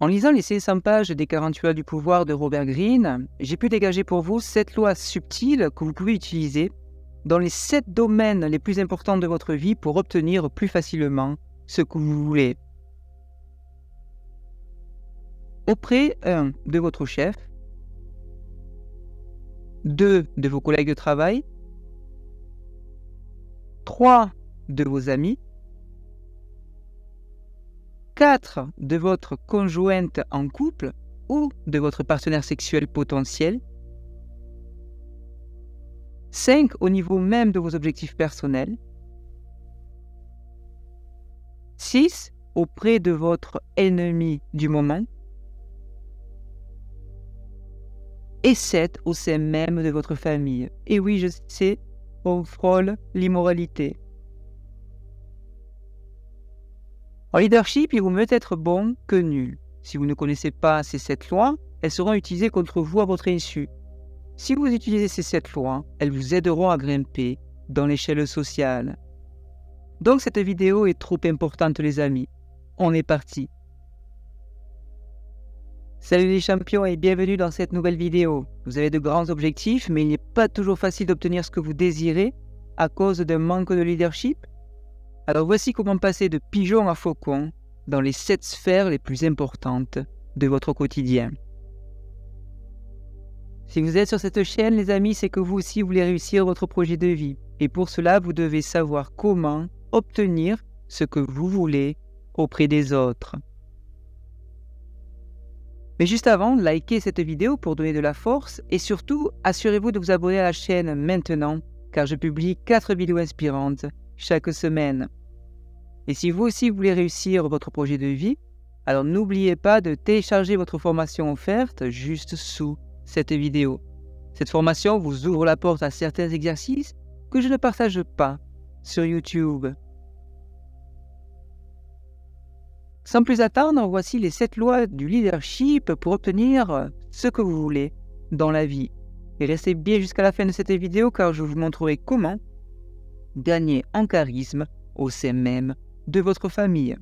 En lisant les 500 pages des 48 lois du pouvoir de Robert Greene, j'ai pu dégager pour vous 7 lois subtiles que vous pouvez utiliser dans les 7 domaines les plus importants de votre vie pour obtenir plus facilement ce que vous voulez. Auprès 1. de votre chef, 2. de vos collègues de travail, 3. de vos amis, 4. de votre conjointe en couple ou de votre partenaire sexuel potentiel, 5. au niveau même de vos objectifs personnels, 6. auprès de votre ennemi du moment, et 7. au sein même de votre famille. Et oui, je sais, on frôle l'immoralité. En leadership, il vaut mieux être bon que nul. Si vous ne connaissez pas ces 7 lois, elles seront utilisées contre vous à votre insu. Si vous utilisez ces 7 lois, elles vous aideront à grimper dans l'échelle sociale. Donc cette vidéo est trop importante les amis. On est parti. Salut les champions et bienvenue dans cette nouvelle vidéo. Vous avez de grands objectifs, mais il n'est pas toujours facile d'obtenir ce que vous désirez à cause d'un manque de leadership. Alors voici comment passer de pigeon à faucon dans les 7 sphères les plus importantes de votre quotidien. Si vous êtes sur cette chaîne, les amis, c'est que vous aussi voulez réussir votre projet de vie. Et pour cela, vous devez savoir comment obtenir ce que vous voulez auprès des autres. Mais juste avant, likez cette vidéo pour donner de la force et surtout, assurez-vous de vous abonner à la chaîne maintenant car je publie 4 vidéos inspirantes chaque semaine. Et si vous aussi voulez réussir votre projet de vie, alors n'oubliez pas de télécharger votre formation offerte juste sous cette vidéo. Cette formation vous ouvre la porte à certains exercices que je ne partage pas sur YouTube. Sans plus attendre, voici les 7 lois du leadership pour obtenir ce que vous voulez dans la vie. Et restez bien jusqu'à la fin de cette vidéo car je vous montrerai comment gagner en charisme au sein même de votre famille.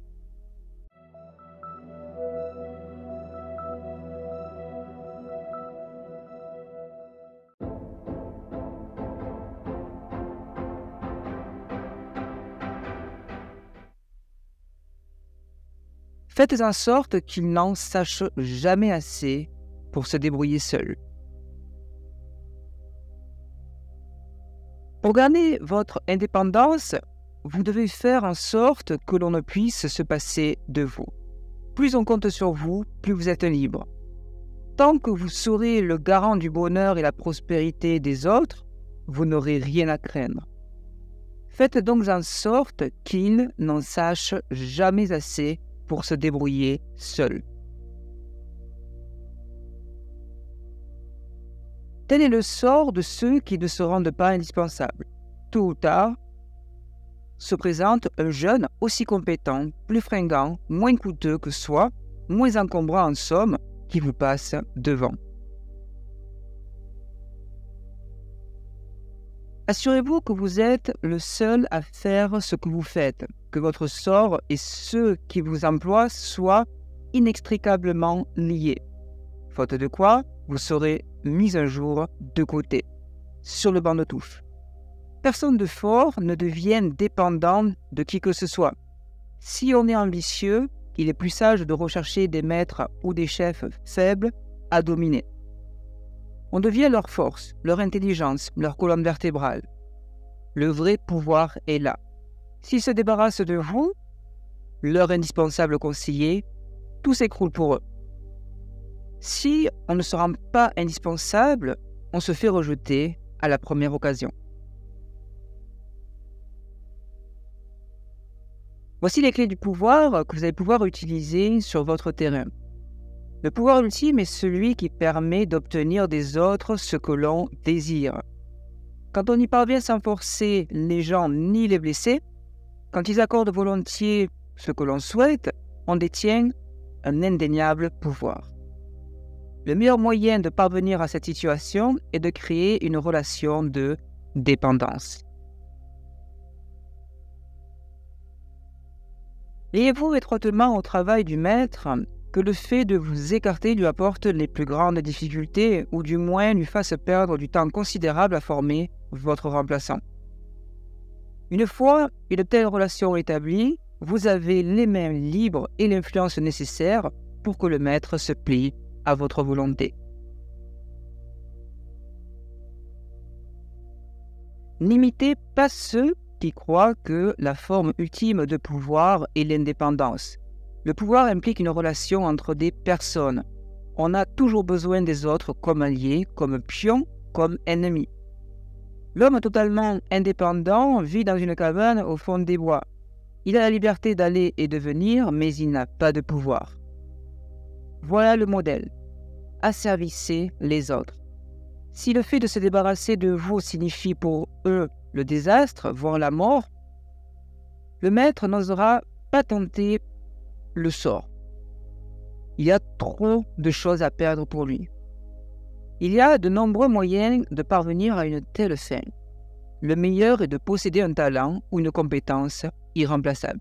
Faites en sorte qu'il n'en sache jamais assez pour se débrouiller seul. Pour gagner votre indépendance, vous devez faire en sorte que l'on ne puisse se passer de vous. Plus on compte sur vous, plus vous êtes libre. Tant que vous serez le garant du bonheur et la prospérité des autres, vous n'aurez rien à craindre. Faites donc en sorte qu'ils n'en sachent jamais assez pour se débrouiller seul. Tel est le sort de ceux qui ne se rendent pas indispensables. Tôt ou tard, se présente un jeune aussi compétent, plus fringant, moins coûteux que soi, moins encombrant en somme, qui vous passe devant. Assurez-vous que vous êtes le seul à faire ce que vous faites, que votre sort et ceux qui vous emploient soient inextricablement liés. Faute de quoi, vous serez mis un jour de côté, sur le banc de touche. Personne de fort ne devient dépendant de qui que ce soit. Si on est ambitieux, il est plus sage de rechercher des maîtres ou des chefs faibles à dominer. On devient leur force, leur intelligence, leur colonne vertébrale. Le vrai pouvoir est là. S'ils se débarrassent de vous, leur indispensable conseiller, tout s'écroule pour eux. Si on ne se rend pas indispensable, on se fait rejeter à la première occasion. Voici les clés du pouvoir que vous allez pouvoir utiliser sur votre terrain. Le pouvoir ultime est celui qui permet d'obtenir des autres ce que l'on désire. Quand on y parvient sans forcer les gens ni les blesser, quand ils accordent volontiers ce que l'on souhaite, on détient un indéniable pouvoir. Le meilleur moyen de parvenir à cette situation est de créer une relation de dépendance. Liez-vous étroitement au travail du maître que le fait de vous écarter lui apporte les plus grandes difficultés ou du moins lui fasse perdre du temps considérable à former votre remplaçant. Une fois une telle relation établie, vous avez les mains libres et l'influence nécessaire pour que le maître se plie à votre volonté. N'imitez pas ceux qui croient que la forme ultime de pouvoir est l'indépendance. Le pouvoir implique une relation entre des personnes. On a toujours besoin des autres comme alliés, comme pions, comme ennemis. L'homme totalement indépendant vit dans une cabane au fond des bois. Il a la liberté d'aller et de venir, mais il n'a pas de pouvoir. Voilà le modèle. Asservissez les autres. Si le fait de se débarrasser de vous signifie pour eux le désastre, voire la mort, le maître n'osera pas tenter le sort. Il y a trop de choses à perdre pour lui. Il y a de nombreux moyens de parvenir à une telle fin. Le meilleur est de posséder un talent ou une compétence irremplaçable.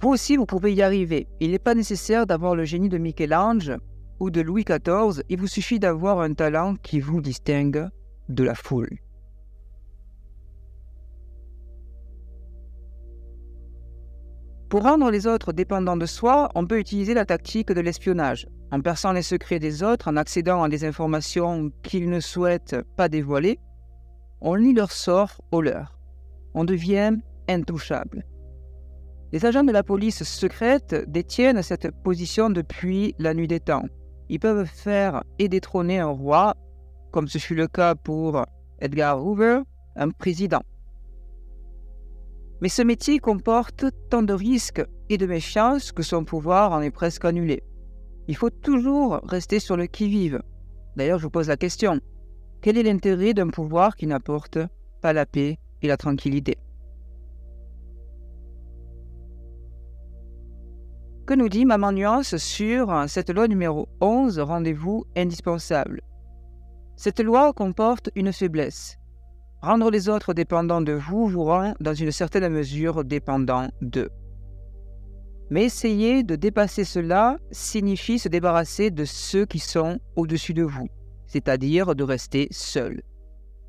Vous aussi, vous pouvez y arriver. Il n'est pas nécessaire d'avoir le génie de Michel-Ange ou de Louis XIV, il vous suffit d'avoir un talent qui vous distingue de la foule. Pour rendre les autres dépendants de soi, on peut utiliser la tactique de l'espionnage. En perçant les secrets des autres, en accédant à des informations qu'ils ne souhaitent pas dévoiler, on lie leur sort au leur. On devient intouchable. Les agents de la police secrète détiennent cette position depuis la nuit des temps. Ils peuvent faire et détrôner un roi, comme ce fut le cas pour Edgar Hoover, un président. Mais ce métier comporte tant de risques et de méfiance que son pouvoir en est presque annulé. Il faut toujours rester sur le qui-vive. D'ailleurs, je vous pose la question. Quel est l'intérêt d'un pouvoir qui n'apporte pas la paix et la tranquillité? Que nous dit Maman Nuance sur cette loi numéro 11, rendez-vous indispensable? Cette loi comporte une faiblesse. Rendre les autres dépendants de vous vous rend dans une certaine mesure dépendant d'eux. Mais essayer de dépasser cela signifie se débarrasser de ceux qui sont au-dessus de vous, c'est-à-dire de rester seul,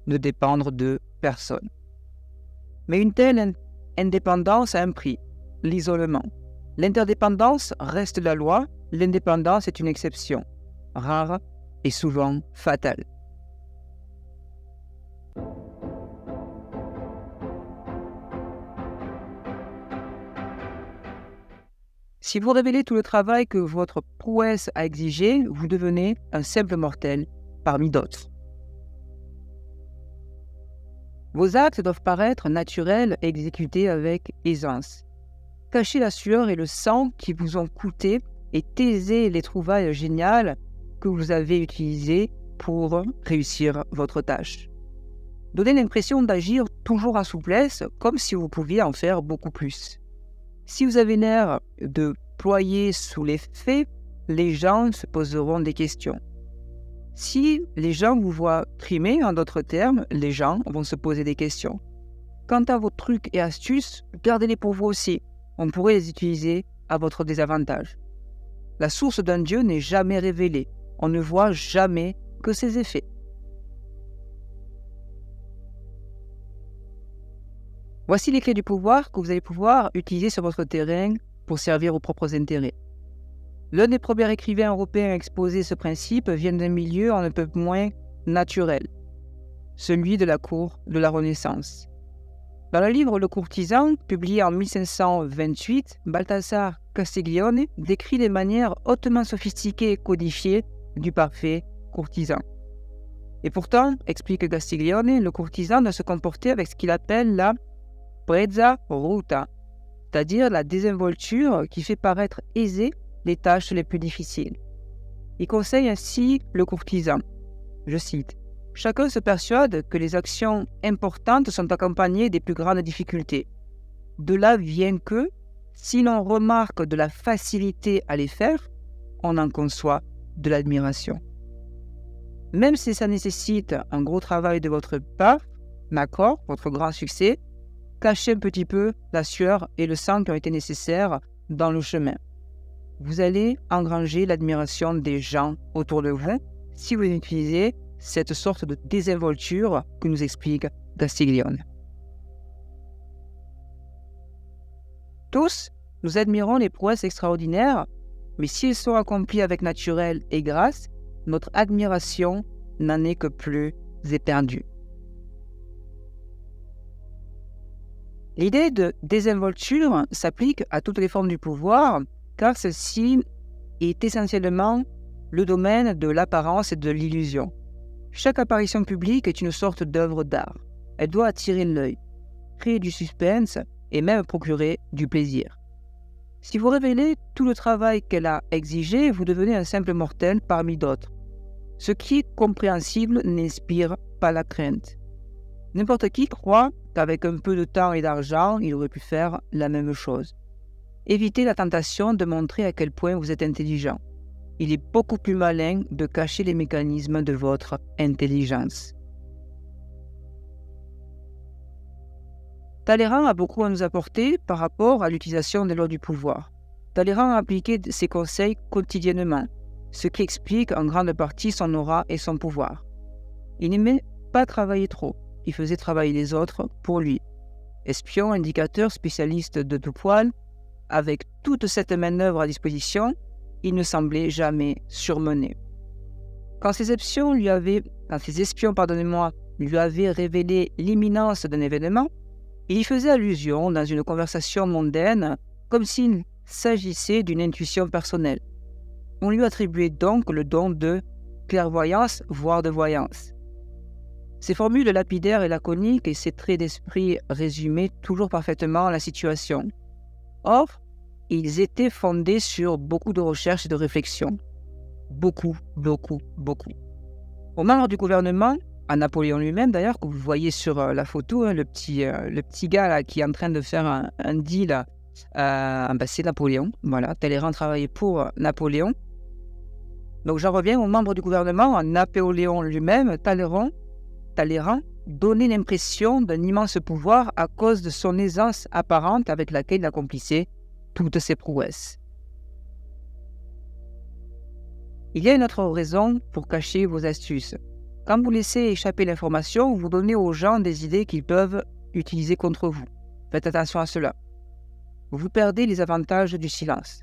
ne dépendre de personne. Mais une telle indépendance a un prix, l'isolement. L'interdépendance reste la loi, l'indépendance est une exception, rare et souvent fatale. Si vous révélez tout le travail que votre prouesse a exigé, vous devenez un simple mortel parmi d'autres. Vos actes doivent paraître naturels et exécutés avec aisance. Cachez la sueur et le sang qui vous ont coûté et taisez les trouvailles géniales que vous avez utilisées pour réussir votre tâche. Donnez l'impression d'agir toujours en souplesse, comme si vous pouviez en faire beaucoup plus. Si vous avez l'air de ployer sous les faits, les gens se poseront des questions. Si les gens vous voient trimer, en d'autres termes, les gens vont se poser des questions. Quant à vos trucs et astuces, gardez-les pour vous aussi. On pourrait les utiliser à votre désavantage. La source d'un dieu n'est jamais révélée. On ne voit jamais que ses effets. Voici les clés du pouvoir que vous allez pouvoir utiliser sur votre terrain pour servir vos propres intérêts. L'un des premiers écrivains européens à exposer ce principe vient d'un milieu un peu moins naturel, celui de la cour de la Renaissance. Dans le livre Le Courtisan, publié en 1528, Balthazar Castiglione décrit les manières hautement sophistiquées et codifiées du parfait courtisan. Et pourtant, explique Castiglione, le courtisan doit se comporter avec ce qu'il appelle la prezza ruta, c'est-à-dire la désinvolture qui fait paraître aisée les tâches les plus difficiles. Il conseille ainsi le courtisan, je cite, « Chacun se persuade que les actions importantes sont accompagnées des plus grandes difficultés. De là vient que, si l'on remarque de la facilité à les faire, on en conçoit de l'admiration. Même si ça nécessite un gros travail de votre part, d'accord, votre grand succès, cachez un petit peu la sueur et le sang qui ont été nécessaires dans le chemin. Vous allez engranger l'admiration des gens autour de vous si vous utilisez cette sorte de désinvolture que nous explique Castiglione. Tous, nous admirons les prouesses extraordinaires, mais si elles sont accomplies avec naturel et grâce, notre admiration n'en est que plus éperdue. L'idée de désinvolture s'applique à toutes les formes du pouvoir, car celle-ci est essentiellement le domaine de l'apparence et de l'illusion. Chaque apparition publique est une sorte d'œuvre d'art. Elle doit attirer l'œil, créer du suspense et même procurer du plaisir. Si vous révélez tout le travail qu'elle a exigé, vous devenez un simple mortel parmi d'autres. Ce qui est compréhensible n'inspire pas la crainte. N'importe qui croit qu'avec un peu de temps et d'argent, il aurait pu faire la même chose. Évitez la tentation de montrer à quel point vous êtes intelligent. Il est beaucoup plus malin de cacher les mécanismes de votre intelligence. Talleyrand a beaucoup à nous apporter par rapport à l'utilisation des lois du pouvoir. Talleyrand a appliqué ses conseils quotidiennement, ce qui explique en grande partie son aura et son pouvoir. Il n'aimait pas travailler trop, il faisait travailler les autres pour lui. Espion, indicateur, spécialiste de tout poil, avec toute cette main-d'œuvre à disposition, il ne semblait jamais surmené. Quand ses espions lui avaient révélé l'imminence d'un événement, il y faisait allusion dans une conversation mondaine, comme s'il s'agissait d'une intuition personnelle. On lui attribuait donc le don de clairvoyance, voire de voyance. Ses formules lapidaires et laconiques et ses traits d'esprit résumaient toujours parfaitement la situation. Or, ils étaient fondés sur beaucoup de recherches et de réflexions. Beaucoup. Aux membres du gouvernement, à Napoléon lui-même d'ailleurs, que vous voyez sur la photo, le petit gars là, qui est en train de faire un deal, c'est Napoléon. Voilà, Talleyrand travaillait pour Napoléon. Donc j'en reviens aux membres du gouvernement, à Napoléon lui-même. Talleyrand donnait l'impression d'un immense pouvoir à cause de son aisance apparente avec laquelle il accomplissait toutes ses prouesses. Il y a une autre raison pour cacher vos astuces. Quand vous laissez échapper l'information, vous donnez aux gens des idées qu'ils peuvent utiliser contre vous. Faites attention à cela. Vous perdez les avantages du silence.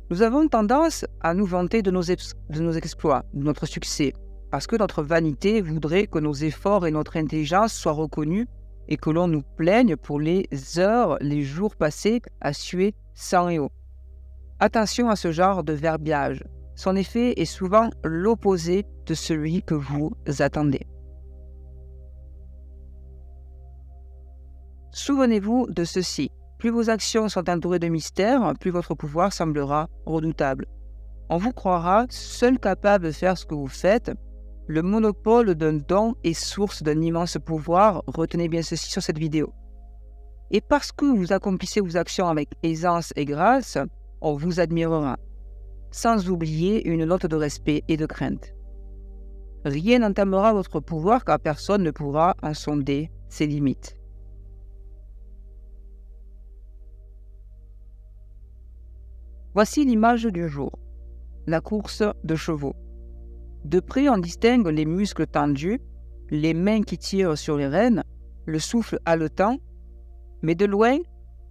Nous avons tendance à nous vanter de nos exploits, de notre succès, parce que notre vanité voudrait que nos efforts et notre intelligence soient reconnus et que l'on nous plaigne pour les heures, les jours passés à suer sang et eau. Attention à ce genre de verbiage. Son effet est souvent l'opposé de celui que vous attendez. Souvenez-vous de ceci. Plus vos actions sont entourées de mystères, plus votre pouvoir semblera redoutable. On vous croira seul capable de faire ce que vous faites. Le monopole d'un don est source d'un immense pouvoir. Retenez bien ceci sur cette vidéo. Et parce que vous accomplissez vos actions avec aisance et grâce, on vous admirera, sans oublier une note de respect et de crainte. Rien n'entamera votre pouvoir car personne ne pourra en sonder ses limites. Voici l'image du jour, la course de chevaux. De près, on distingue les muscles tendus, les mains qui tirent sur les rênes, le souffle haletant, mais de loin,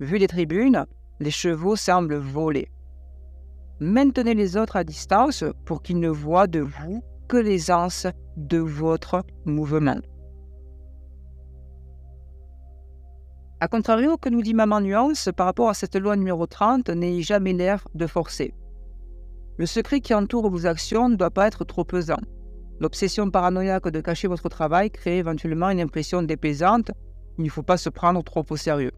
vu des tribunes, les chevaux semblent voler. Maintenez les autres à distance pour qu'ils ne voient de vous que l'aisance de votre mouvement. A contrario, que nous dit Maman Nuance par rapport à cette loi numéro 30, n'ayez jamais l'air de forcer. Le secret qui entoure vos actions ne doit pas être trop pesant. L'obsession paranoïaque de cacher votre travail crée éventuellement une impression déplaisante. Il ne faut pas se prendre trop au sérieux.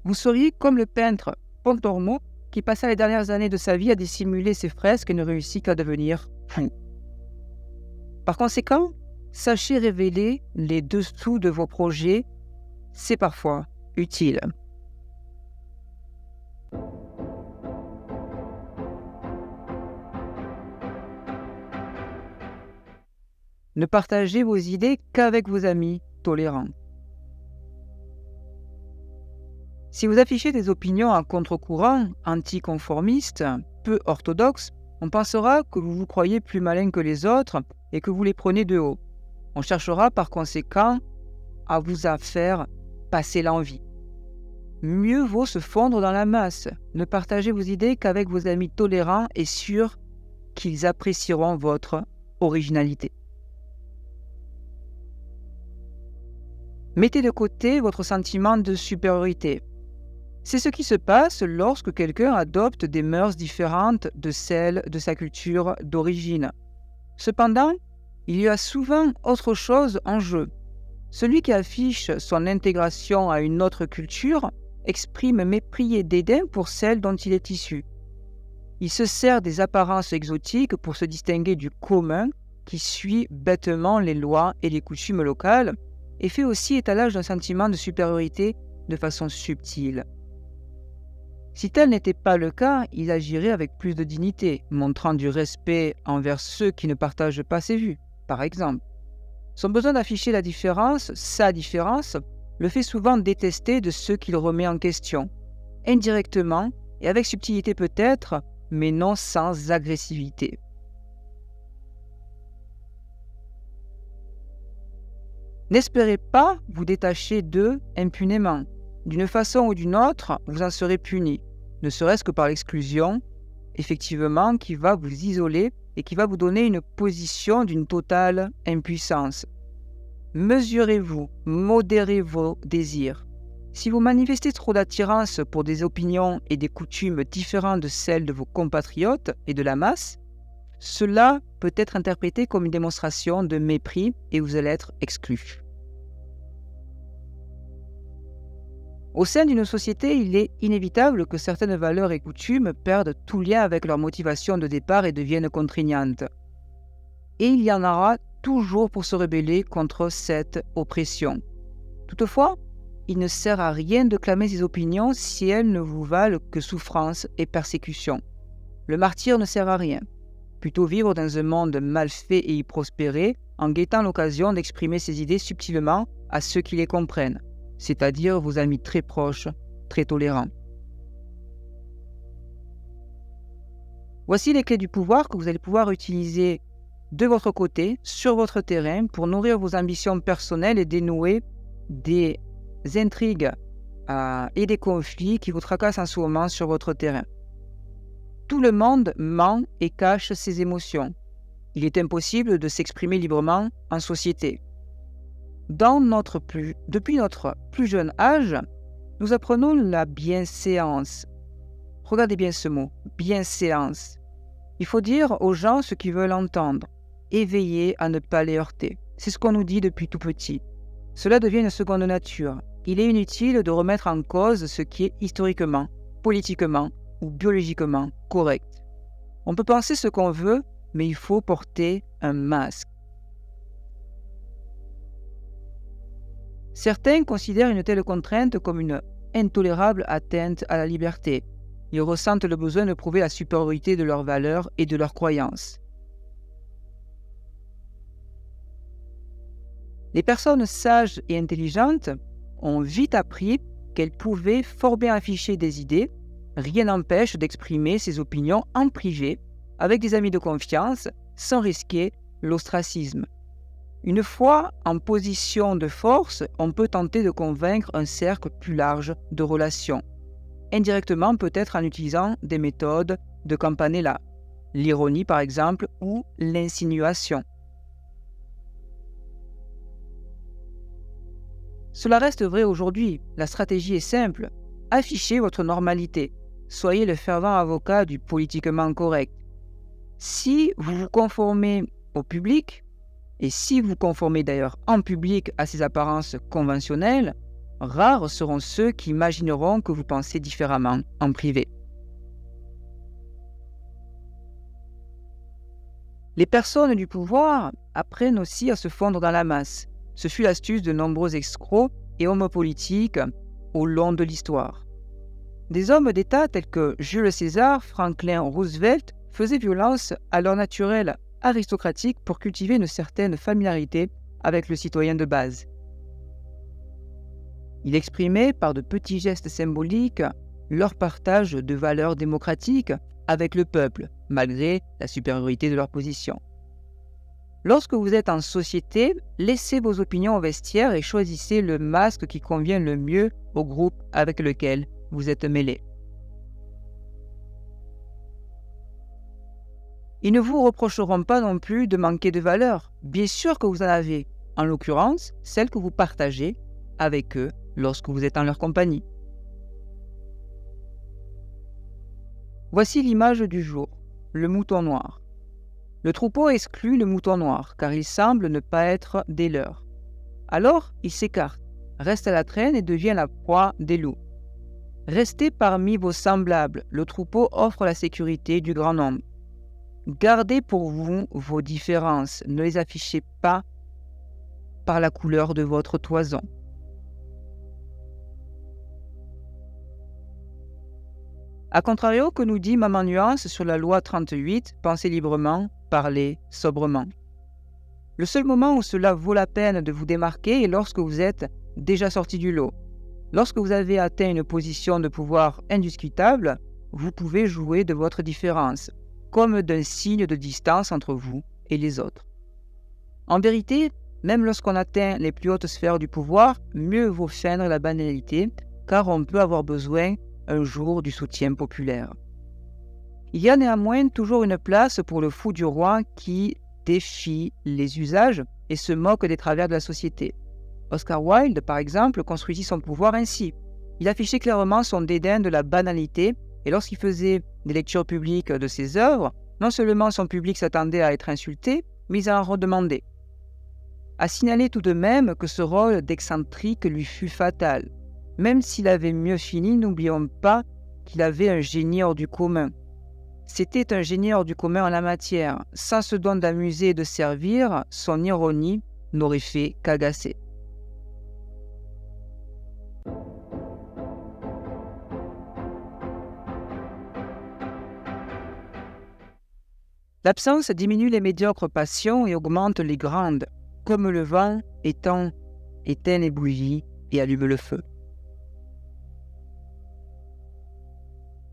Vous seriez comme le peintre Pontormo qui passa les dernières années de sa vie à dissimuler ses fresques et ne réussit qu'à devenir fou. Par conséquent, sachez révéler les dessous de vos projets, c'est parfois utile. Ne partagez vos idées qu'avec vos amis tolérants. Si vous affichez des opinions à contre-courant, anticonformistes, peu orthodoxes, on pensera que vous vous croyez plus malin que les autres et que vous les prenez de haut. On cherchera par conséquent à vous faire passer l'envie. Mieux vaut se fondre dans la masse. Ne partagez vos idées qu'avec vos amis tolérants et sûrs qu'ils apprécieront votre originalité. Mettez de côté votre sentiment de supériorité. C'est ce qui se passe lorsque quelqu'un adopte des mœurs différentes de celles de sa culture d'origine. Cependant, il y a souvent autre chose en jeu. Celui qui affiche son intégration à une autre culture exprime mépris et dédain pour celle dont il est issu. Il se sert des apparences exotiques pour se distinguer du commun qui suit bêtement les lois et les coutumes locales et fait aussi étalage d'un sentiment de supériorité de façon subtile. Si tel n'était pas le cas, il agirait avec plus de dignité, montrant du respect envers ceux qui ne partagent pas ses vues, par exemple. Son besoin d'afficher la différence, sa différence, le fait souvent détester de ceux qu'il remet en question, indirectement et avec subtilité peut-être, mais non sans agressivité. N'espérez pas vous détacher d'eux impunément. D'une façon ou d'une autre, vous en serez puni, ne serait-ce que par l'exclusion, effectivement, qui va vous isoler et qui va vous donner une position d'une totale impuissance. Mesurez-vous, modérez vos désirs. Si vous manifestez trop d'attirance pour des opinions et des coutumes différentes de celles de vos compatriotes et de la masse, cela peut être interprété comme une démonstration de mépris et vous allez être exclu. Au sein d'une société, il est inévitable que certaines valeurs et coutumes perdent tout lien avec leur motivation de départ et deviennent contraignantes. Et il y en aura toujours pour se rebeller contre cette oppression. Toutefois, il ne sert à rien de clamer ces opinions si elles ne vous valent que souffrance et persécution. Le martyre ne sert à rien. Plutôt vivre dans un monde mal fait et y prospérer en guettant l'occasion d'exprimer ses idées subtilement à ceux qui les comprennent, c'est-à-dire vos amis très proches, très tolérants. Voici les clés du pouvoir que vous allez pouvoir utiliser de votre côté, sur votre terrain, pour nourrir vos ambitions personnelles et dénouer des intrigues et des conflits qui vous tracassent en ce moment sur votre terrain. Tout le monde ment et cache ses émotions. Il est impossible de s'exprimer librement en société. Depuis notre plus jeune âge, nous apprenons la bienséance. Regardez bien ce mot, bienséance. Il faut dire aux gens ce qu'ils veulent entendre et veiller à ne pas les heurter. C'est ce qu'on nous dit depuis tout petit. Cela devient une seconde nature. Il est inutile de remettre en cause ce qui est historiquement, politiquement ou biologiquement correct. On peut penser ce qu'on veut, mais il faut porter un masque. Certains considèrent une telle contrainte comme une intolérable atteinte à la liberté. Ils ressentent le besoin de prouver la supériorité de leurs valeurs et de leurs croyances. Les personnes sages et intelligentes ont vite appris qu'elles pouvaient fort bien afficher des idées. Rien n'empêche d'exprimer ses opinions en privé, avec des amis de confiance, sans risquer l'ostracisme. Une fois en position de force, on peut tenter de convaincre un cercle plus large de relations, indirectement peut-être en utilisant des méthodes de campanella, l'ironie par exemple, ou l'insinuation. Cela reste vrai aujourd'hui, la stratégie est simple, affichez votre normalité, soyez le fervent avocat du politiquement correct. Si vous vous conformez au public, et si vous conformez d'ailleurs en public à ces apparences conventionnelles, rares seront ceux qui imagineront que vous pensez différemment en privé. Les personnes du pouvoir apprennent aussi à se fondre dans la masse. Ce fut l'astuce de nombreux escrocs et hommes politiques au long de l'histoire. Des hommes d'État tels que Jules César, Franklin Roosevelt faisaient violence à leur naturel aristocratique pour cultiver une certaine familiarité avec le citoyen de base. Il exprimait par de petits gestes symboliques leur partage de valeurs démocratiques avec le peuple, malgré la supériorité de leur position. Lorsque vous êtes en société, laissez vos opinions au vestiaire et choisissez le masque qui convient le mieux au groupe avec lequel vous êtes mêlé. Ils ne vous reprocheront pas non plus de manquer de valeur. Bien sûr que vous en avez, en l'occurrence, celles que vous partagez avec eux lorsque vous êtes en leur compagnie. Voici l'image du jour, le mouton noir. Le troupeau exclut le mouton noir, car il semble ne pas être des leurs. Alors, il s'écarte, reste à la traîne et devient la proie des loups. Restez parmi vos semblables, le troupeau offre la sécurité du grand nombre. Gardez pour vous vos différences, ne les affichez pas par la couleur de votre toison. A contrario, que nous dit Maman Nuance sur la loi 38, pensez librement, parlez sobrement. Le seul moment où cela vaut la peine de vous démarquer est lorsque vous êtes déjà sorti du lot. Lorsque vous avez atteint une position de pouvoir indiscutable, vous pouvez jouer de votre différence, comme d'un signe de distance entre vous et les autres. En vérité, même lorsqu'on atteint les plus hautes sphères du pouvoir, mieux vaut feindre la banalité, car on peut avoir besoin un jour du soutien populaire. Il y a néanmoins toujours une place pour le fou du roi qui défie les usages et se moque des travers de la société. Oscar Wilde, par exemple, construisit son pouvoir ainsi. Il affichait clairement son dédain de la banalité et lorsqu'il faisait des lectures publiques de ses œuvres, non seulement son public s'attendait à être insulté, mais il en redemandait. À signaler tout de même que ce rôle d'excentrique lui fut fatal. Même s'il avait mieux fini, n'oublions pas qu'il avait un génie hors du commun. C'était un génie hors du commun en la matière. Sans ce don d'amuser et de servir, son ironie n'aurait fait qu'agacer. L'absence diminue les médiocres passions et augmente les grandes, comme le vent éteint les bougies et allume le feu.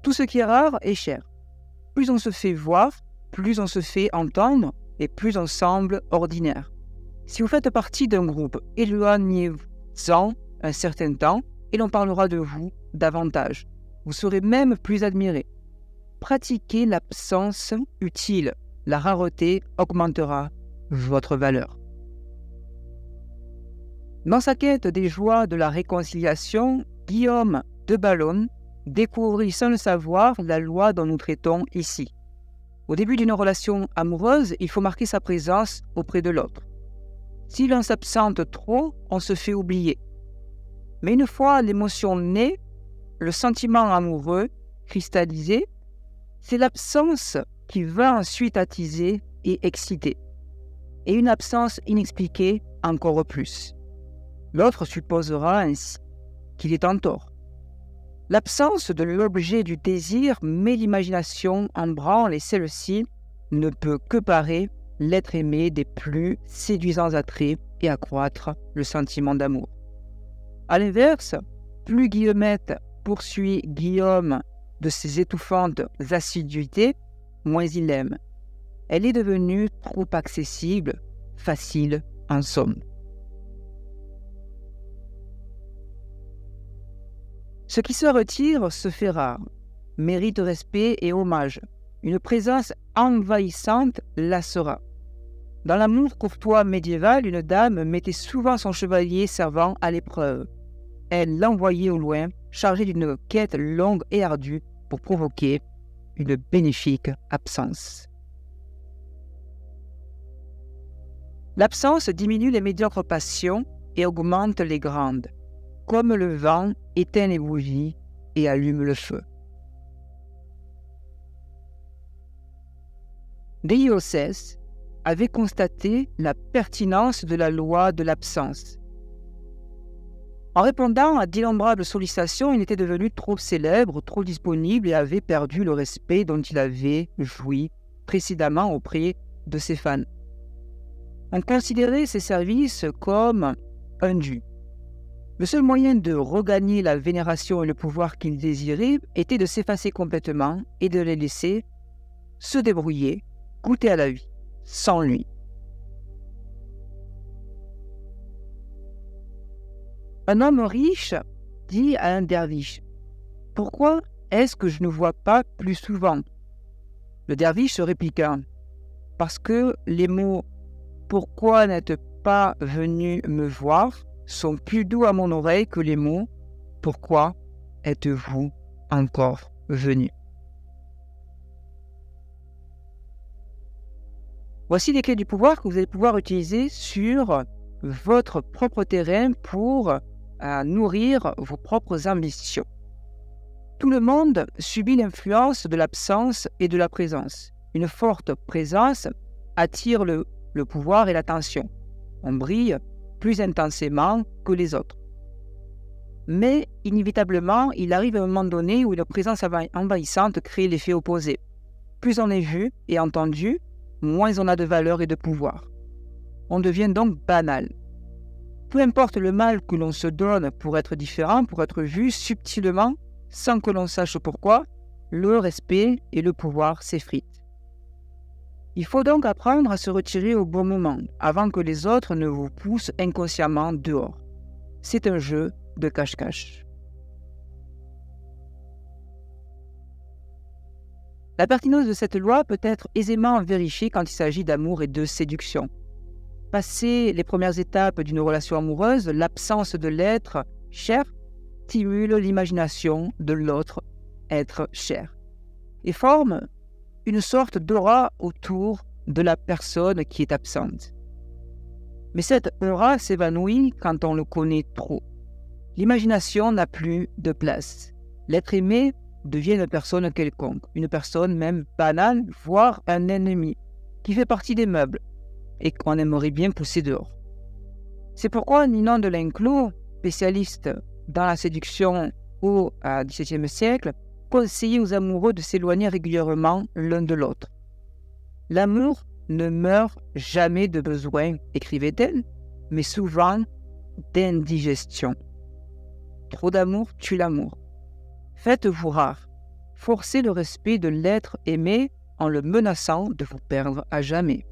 Tout ce qui est rare est cher. Plus on se fait voir, plus on se fait entendre et plus on semble ordinaire. Si vous faites partie d'un groupe, éloignez-vous-en un certain temps et l'on parlera de vous davantage. Vous serez même plus admiré. Pratiquez l'absence utile. La rareté augmentera votre valeur. Dans sa quête des joies de la réconciliation, Guillaume de Ballon découvrit sans le savoir la loi dont nous traitons ici. Au début d'une relation amoureuse, il faut marquer sa présence auprès de l'autre. Si l'on s'absente trop, on se fait oublier. Mais une fois l'émotion née, le sentiment amoureux cristallisé, c'est l'absence qui va ensuite attiser et exciter. Et une absence inexpliquée encore plus. L'autre supposera ainsi qu'il est en tort. L'absence de l'objet du désir met l'imagination en branle et celle-ci ne peut que parer l'être aimé des plus séduisants attraits et accroître le sentiment d'amour. A l'inverse, plus Guillemette poursuit Guillaume de ses étouffantes assiduités, moins il l'aime. Elle est devenue trop accessible, facile en somme. Ce qui se retire se fait rare, mérite respect et hommage. Une présence envahissante la sera. Dans l'amour courtois médiéval, une dame mettait souvent son chevalier servant à l'épreuve. Elle l'envoyait au loin, chargée d'une quête longue et ardue pour provoquer une bénéfique absence. L'absence diminue les médiocres passions et augmente les grandes. Comme le vent éteint les bougies et allume le feu. Diocèse avait constaté la pertinence de la loi de l'absence. En répondant à d'innombrables sollicitations, il était devenu trop célèbre, trop disponible et avait perdu le respect dont il avait joui précédemment auprès de ses fans. On considérait ses services comme un dû. Le seul moyen de regagner la vénération et le pouvoir qu'il désirait était de s'effacer complètement et de les laisser se débrouiller, goûter à la vie, sans lui. Un homme riche dit à un derviche: « Pourquoi est-ce que je ne vois pas plus souvent ?» Le derviche se répliqua: « Parce que les mots « Pourquoi n'êtes pas venu me voir ?» sont plus doux à mon oreille que les mots « Pourquoi êtes-vous encore venu ?» Voici les clés du pouvoir que vous allez pouvoir utiliser sur votre propre terrain pour nourrir vos propres ambitions. Tout le monde subit l'influence de l'absence et de la présence. Une forte présence attire le pouvoir et l'attention. On brille plus intensément que les autres. Mais inévitablement, il arrive un moment donné où une présence envahissante crée l'effet opposé. Plus on est vu et entendu, moins on a de valeur et de pouvoir. On devient donc banal. Peu importe le mal que l'on se donne pour être différent, pour être vu subtilement, sans que l'on sache pourquoi, le respect et le pouvoir s'effritent. Il faut donc apprendre à se retirer au bon moment, avant que les autres ne vous poussent inconsciemment dehors. C'est un jeu de cache-cache. La pertinence de cette loi peut être aisément vérifiée quand il s'agit d'amour et de séduction. Passé les premières étapes d'une relation amoureuse, l'absence de l'être cher stimule l'imagination de l'autre être cher et forme une sorte d'aura autour de la personne qui est absente. Mais cette aura s'évanouit quand on le connaît trop. L'imagination n'a plus de place. L'être aimé devient une personne quelconque, une personne même banale, voire un ennemi, qui fait partie des meubles et qu'on aimerait bien pousser dehors. C'est pourquoi Ninon de L'Enclos, spécialiste dans la séduction au XVIIe siècle, conseillait aux amoureux de s'éloigner régulièrement l'un de l'autre. L'amour ne meurt jamais de besoin, écrivait-elle, mais souvent d'indigestion. Trop d'amour tue l'amour. Faites-vous rare. Forcez le respect de l'être aimé en le menaçant de vous perdre à jamais.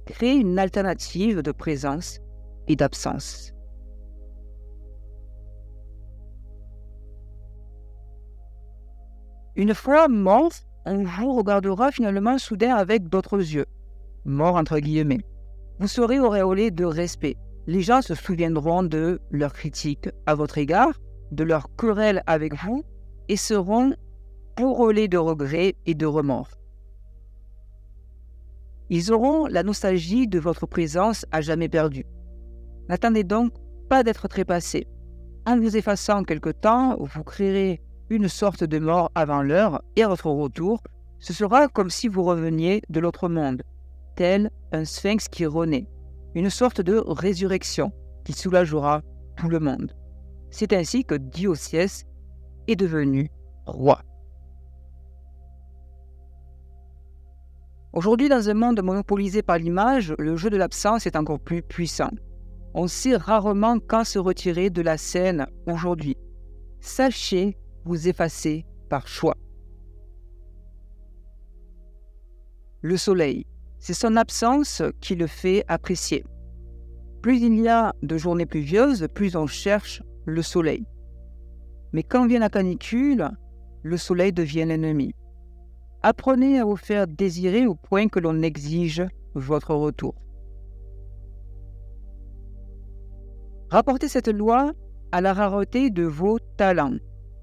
Créez une alternative de présence et d'absence. Une fois mort, on vous regardera finalement soudain avec d'autres yeux. Mort entre guillemets. Vous serez auréolé de respect. Les gens se souviendront de leurs critiques à votre égard, de leurs querelles avec vous, et seront bourrelés de regrets et de remords. Ils auront la nostalgie de votre présence à jamais perdue. N'attendez donc pas d'être trépassé. En vous effaçant quelque temps, vous créerez une sorte de mort avant l'heure, et à votre retour, ce sera comme si vous reveniez de l'autre monde, tel un sphinx qui renaît, une sorte de résurrection qui soulagera tout le monde. C'est ainsi que Diocèse est devenu roi. Aujourd'hui, dans un monde monopolisé par l'image, le jeu de l'absence est encore plus puissant. On sait rarement quand se retirer de la scène aujourd'hui. Sachez vous effacer par choix. Le soleil, c'est son absence qui le fait apprécier. Plus il y a de journées pluvieuses, plus on cherche le soleil. Mais quand vient la canicule, le soleil devient l'ennemi. Apprenez à vous faire désirer au point que l'on exige votre retour. Rapportez cette loi à la rareté de vos talents.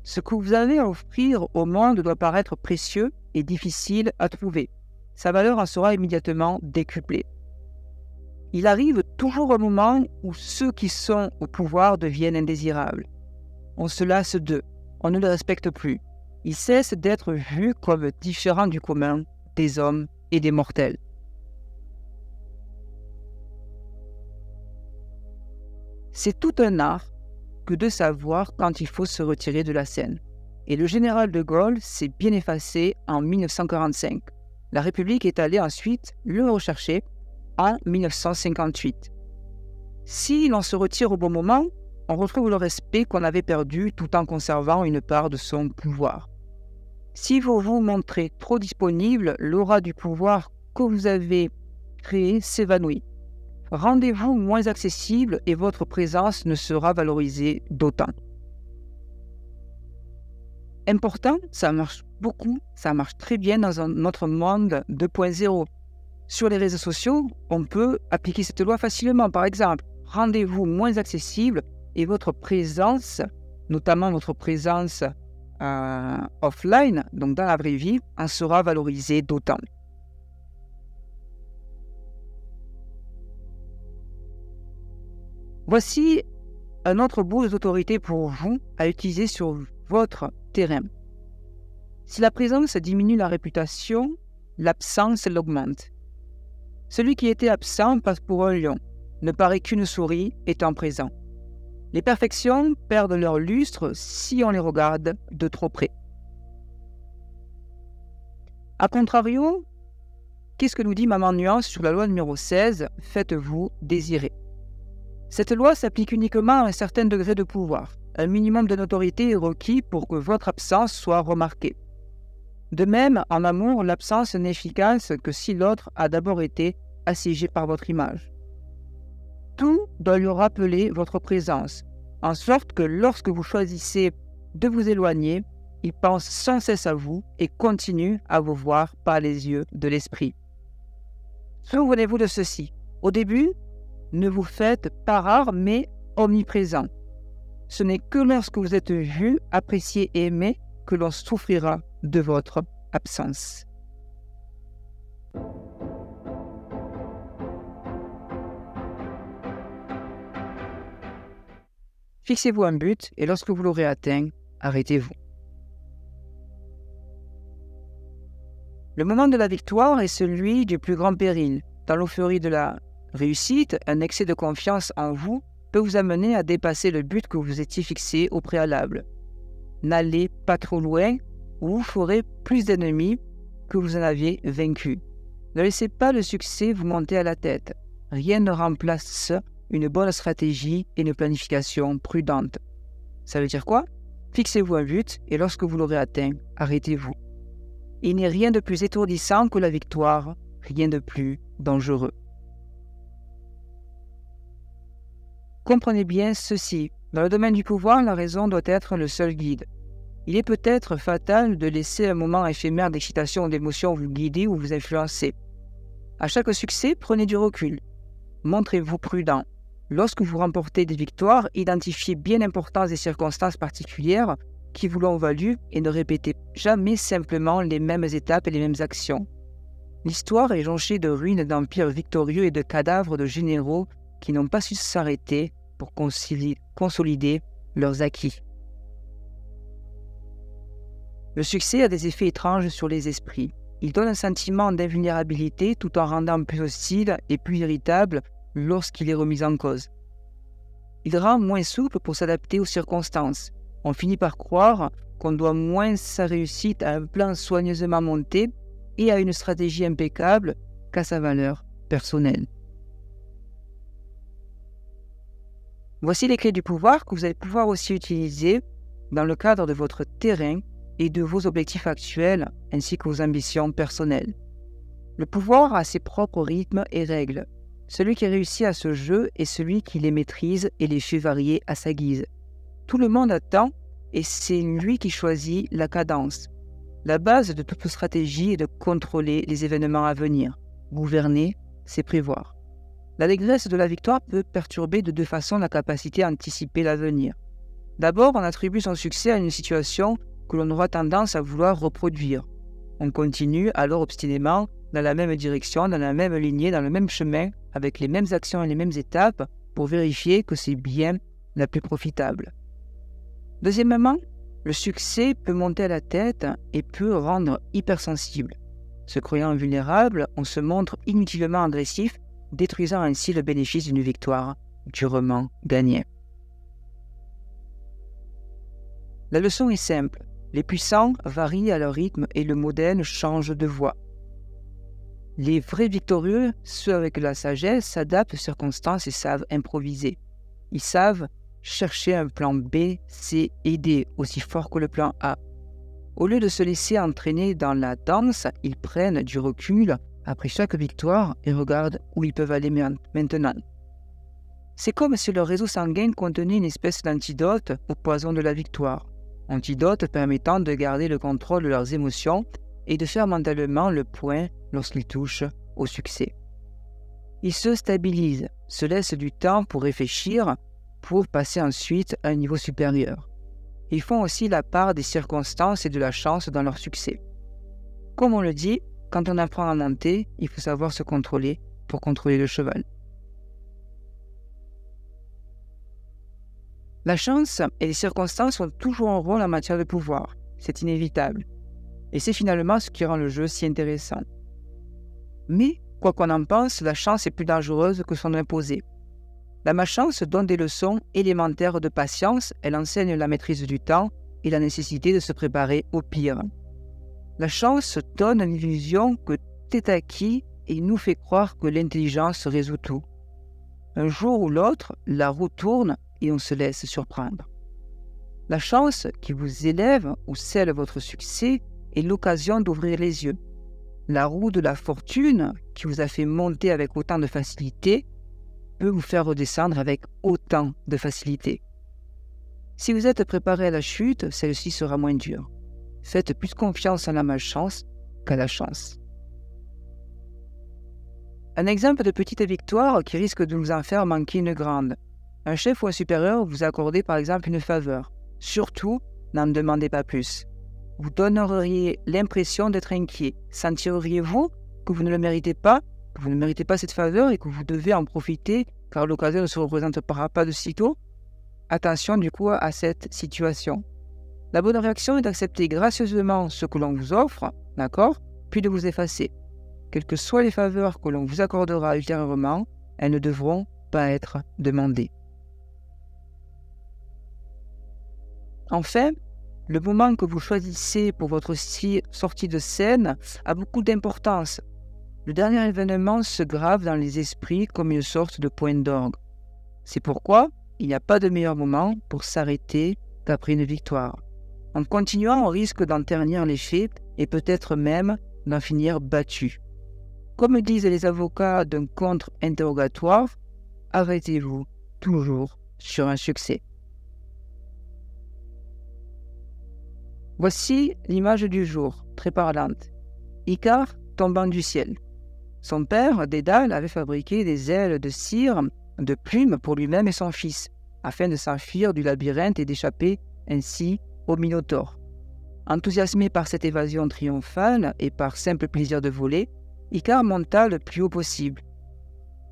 Ce que vous avez à offrir au monde doit paraître précieux et difficile à trouver. Sa valeur en sera immédiatement décuplée. Il arrive toujours un moment où ceux qui sont au pouvoir deviennent indésirables. On se lasse d'eux, on ne les respecte plus. Ils cessent d'être vus comme différents du commun, des hommes et des mortels. C'est tout un art que de savoir quand il faut se retirer de la scène. Et le général de Gaulle s'est bien effacé en 1945. La République est allée ensuite le rechercher en 1958. Si l'on se retire au bon moment, on retrouve le respect qu'on avait perdu tout en conservant une part de son pouvoir. Si vous vous montrez trop disponible, l'aura du pouvoir que vous avez créé s'évanouit. Rendez-vous moins accessible et votre présence ne sera valorisée d'autant. Important, ça marche beaucoup, ça marche très bien dans notre monde 2.0. Sur les réseaux sociaux, on peut appliquer cette loi facilement. Par exemple, rendez-vous moins accessible et votre présence, notamment votre présence offline, donc dans la vraie vie, en sera valorisée d'autant. Voici un autre bout d'autorité pour vous à utiliser sur votre terrain. Si la présence diminue la réputation, l'absence l'augmente. Celui qui était absent passe pour un lion, ne paraît qu'une souris étant présent. Les perfections perdent leur lustre si on les regarde de trop près. A contrario, qu'est-ce que nous dit Maman Nuance sur la loi numéro 16 « Faites-vous désirer ». Cette loi s'applique uniquement à un certain degré de pouvoir. Un minimum de notoriété est requis pour que votre absence soit remarquée. De même, en amour, l'absence n'est efficace que si l'autre a d'abord été assiégé par votre image. Tout doit lui rappeler votre présence, en sorte que lorsque vous choisissez de vous éloigner, il pense sans cesse à vous et continue à vous voir par les yeux de l'esprit. Souvenez-vous de ceci. Au début, ne vous faites pas rare, mais omniprésent. Ce n'est que lorsque vous êtes vu, apprécié et aimé que l'on souffrira de votre absence. Fixez-vous un but et lorsque vous l'aurez atteint, arrêtez-vous. Le moment de la victoire est celui du plus grand péril. Dans l'euphorie de la réussite, un excès de confiance en vous peut vous amener à dépasser le but que vous étiez fixé au préalable. N'allez pas trop loin ou vous ferez plus d'ennemis que vous en aviez vaincus. Ne laissez pas le succès vous monter à la tête. Rien ne remplace une bonne stratégie et une planification prudente. Ça veut dire quoi? Fixez-vous un but et lorsque vous l'aurez atteint, arrêtez-vous. Il n'est rien de plus étourdissant que la victoire, rien de plus dangereux. Comprenez bien ceci. Dans le domaine du pouvoir, la raison doit être le seul guide. Il est peut-être fatal de laisser un moment éphémère d'excitation ou d'émotion vous guider ou vous influencer. À chaque succès, prenez du recul. Montrez-vous prudent. Lorsque vous remportez des victoires, identifiez bien l'importance des circonstances particulières qui vous l'ont valu et ne répétez jamais simplement les mêmes étapes et les mêmes actions. L'histoire est jonchée de ruines d'empires victorieux et de cadavres de généraux qui n'ont pas su s'arrêter pour consolider leurs acquis. Le succès a des effets étranges sur les esprits. Il donne un sentiment d'invulnérabilité tout en rendant plus hostile et plus irritable lorsqu'il est remis en cause. Il rend moins souple pour s'adapter aux circonstances. On finit par croire qu'on doit moins sa réussite à un plan soigneusement monté et à une stratégie impeccable qu'à sa valeur personnelle. Voici les clés du pouvoir que vous allez pouvoir aussi utiliser dans le cadre de votre terrain et de vos objectifs actuels ainsi que vos ambitions personnelles. Le pouvoir a ses propres rythmes et règles. Celui qui réussit à ce jeu est celui qui les maîtrise et les fait varier à sa guise. Tout le monde attend et c'est lui qui choisit la cadence. La base de toute stratégie est de contrôler les événements à venir. Gouverner, c'est prévoir. L'allégresse de la victoire peut perturber de deux façons la capacité à anticiper l'avenir. D'abord, on attribue son succès à une situation que l'on aura tendance à vouloir reproduire. On continue alors obstinément dans la même direction, dans la même lignée, dans le même chemin, avec les mêmes actions et les mêmes étapes pour vérifier que c'est bien la plus profitable. Deuxièmement, le succès peut monter à la tête et peut rendre hypersensible. Se croyant invulnérable, on se montre inutilement agressif, détruisant ainsi le bénéfice d'une victoire durement gagnée. La leçon est simple. Les puissants varient à leur rythme et le modèle change de voie. Les vrais victorieux, ceux avec la sagesse, s'adaptent aux circonstances et savent improviser. Ils savent chercher un plan B, C et D aussi fort que le plan A. Au lieu de se laisser entraîner dans la danse, ils prennent du recul après chaque victoire et regardent où ils peuvent aller maintenant. C'est comme si leur réseau sanguin contenait une espèce d'antidote au poison de la victoire, antidote permettant de garder le contrôle de leurs émotions et de faire mentalement le point lorsqu'ils touchent au succès. Ils se stabilisent, se laissent du temps pour réfléchir, pour passer ensuite à un niveau supérieur. Ils font aussi la part des circonstances et de la chance dans leur succès. Comme on le dit, quand on apprend à monter, il faut savoir se contrôler pour contrôler le cheval. La chance et les circonstances ont toujours un rôle en matière de pouvoir, c'est inévitable. Et c'est finalement ce qui rend le jeu si intéressant. Mais, quoi qu'on en pense, la chance est plus dangereuse que son imposée. La malchance donne des leçons élémentaires de patience, elle enseigne la maîtrise du temps et la nécessité de se préparer au pire. La chance donne l'illusion que tout est acquis et nous fait croire que l'intelligence résout tout. Un jour ou l'autre, la roue tourne et on se laisse surprendre. La chance qui vous élève ou scelle votre succès est l'occasion d'ouvrir les yeux. La roue de la fortune qui vous a fait monter avec autant de facilité peut vous faire redescendre avec autant de facilité. Si vous êtes préparé à la chute, celle-ci sera moins dure. Faites plus confiance à la malchance qu'à la chance. Un exemple de petite victoire qui risque de vous en faire manquer une grande. Un chef ou un supérieur vous accorde par exemple une faveur. Surtout, n'en demandez pas plus. Vous donneriez l'impression d'être inquiet. Sentiriez-vous que vous ne le méritez pas, que vous ne méritez pas cette faveur et que vous devez en profiter car l'occasion ne se représentera pas de sitôt? Attention du coup à cette situation. La bonne réaction est d'accepter gracieusement ce que l'on vous offre, d'accord, puis de vous effacer. Quelles que soient les faveurs que l'on vous accordera ultérieurement, elles ne devront pas être demandées. Enfin, le moment que vous choisissez pour votre sortie de scène a beaucoup d'importance. Le dernier événement se grave dans les esprits comme une sorte de point d'orgue. C'est pourquoi il n'y a pas de meilleur moment pour s'arrêter qu'après une victoire. En continuant, on risque d'en ternir l'effet et peut-être même d'en finir battu. Comme disent les avocats d'un contre-interrogatoire, arrêtez-vous toujours sur un succès. Voici l'image du jour, très parlante. Icare tombant du ciel. Son père, Dédale, avait fabriqué des ailes de cire, de plumes pour lui-même et son fils, afin de s'enfuir du labyrinthe et d'échapper ainsi au Minotaure. Enthousiasmé par cette évasion triomphale et par simple plaisir de voler, Icare monta le plus haut possible.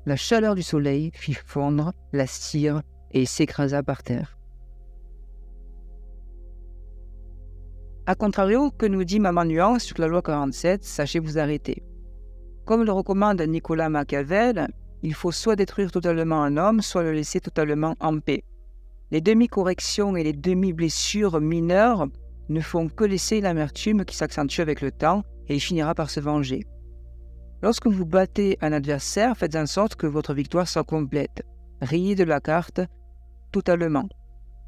La chaleur du soleil fit fondre la cire et s'écrasa par terre. A contrario, que nous dit Maman Nuance sur la loi 47, sachez vous arrêter. Comme le recommande Nicolas Machiavel, il faut soit détruire totalement un homme, soit le laisser totalement en paix. Les demi-corrections et les demi-blessures mineures ne font que laisser l'amertume qui s'accentue avec le temps et il finira par se venger. Lorsque vous battez un adversaire, faites en sorte que votre victoire soit complète. Riez de la carte totalement.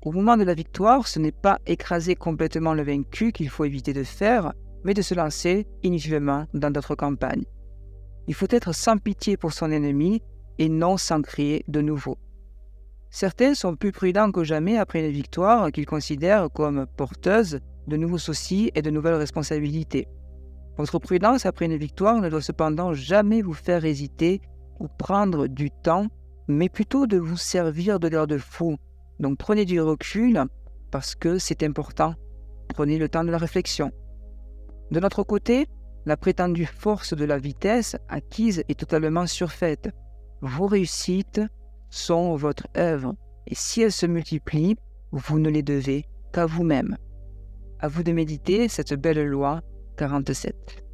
Au moment de la victoire, ce n'est pas écraser complètement le vaincu qu'il faut éviter de faire, mais de se lancer inutilement dans d'autres campagnes. Il faut être sans pitié pour son ennemi et non s'en créer de nouveau. Certains sont plus prudents que jamais après une victoire qu'ils considèrent comme porteuse de nouveaux soucis et de nouvelles responsabilités. Votre prudence après une victoire ne doit cependant jamais vous faire hésiter ou prendre du temps, mais plutôt de vous servir de garde-fou. Donc prenez du recul parce que c'est important. Prenez le temps de la réflexion. De notre côté, la prétendue force de la vitesse acquise est totalement surfaite. Vos réussites sont votre œuvre et si elles se multiplient, vous ne les devez qu'à vous-même. À vous de méditer cette belle loi 47.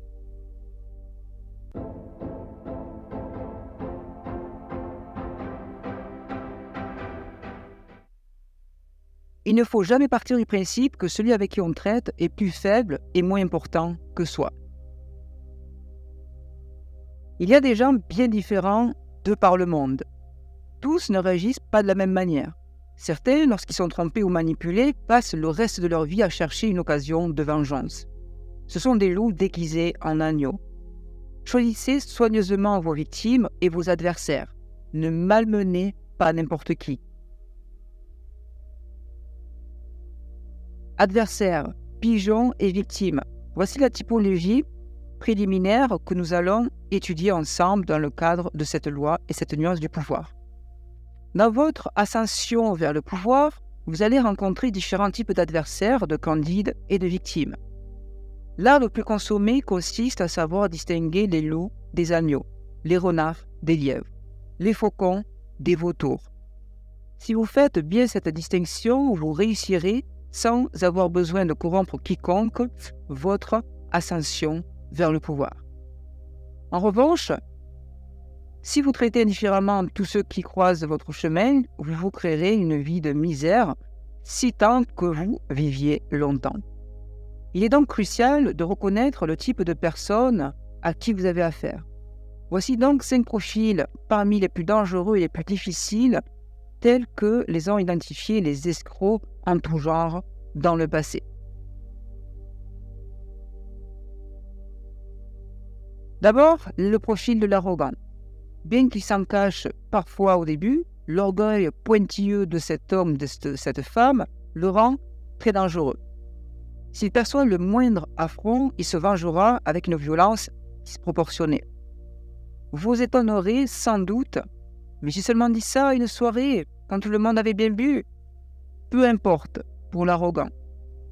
Il ne faut jamais partir du principe que celui avec qui on traite est plus faible et moins important que soi. Il y a des gens bien différents de par le monde. Tous ne réagissent pas de la même manière. Certains, lorsqu'ils sont trompés ou manipulés, passent le reste de leur vie à chercher une occasion de vengeance. Ce sont des loups déguisés en agneaux. Choisissez soigneusement vos victimes et vos adversaires. Ne malmenez pas n'importe qui. Adversaires, pigeons et victimes. Voici la typologie préliminaire que nous allons étudier ensemble dans le cadre de cette loi et cette nuance du pouvoir. Dans votre ascension vers le pouvoir, vous allez rencontrer différents types d'adversaires, de candides et de victimes. L'art le plus consommé consiste à savoir distinguer les loups des agneaux, les renards des lièvres, les faucons des vautours. Si vous faites bien cette distinction, vous réussirez sans avoir besoin de corrompre quiconque votre ascension vers le pouvoir. En revanche, si vous traitez indifféremment tous ceux qui croisent votre chemin, vous vous créerez une vie de misère, si tant que vous viviez longtemps. Il est donc crucial de reconnaître le type de personne à qui vous avez affaire. Voici donc 5 profils parmi les plus dangereux et les plus difficiles, tels que les ont identifiés les escrocs en tout genre dans le passé. D'abord, le profil de l'arrogant. Bien qu'il s'en cache parfois au début, l'orgueil pointilleux de cet homme, de cette femme, le rend très dangereux. S'il perçoit le moindre affront, il se vengera avec une violence disproportionnée. Vous étonnerez sans doute, mais j'ai seulement dit ça à une soirée, quand tout le monde avait bien bu. Peu importe pour l'arrogant.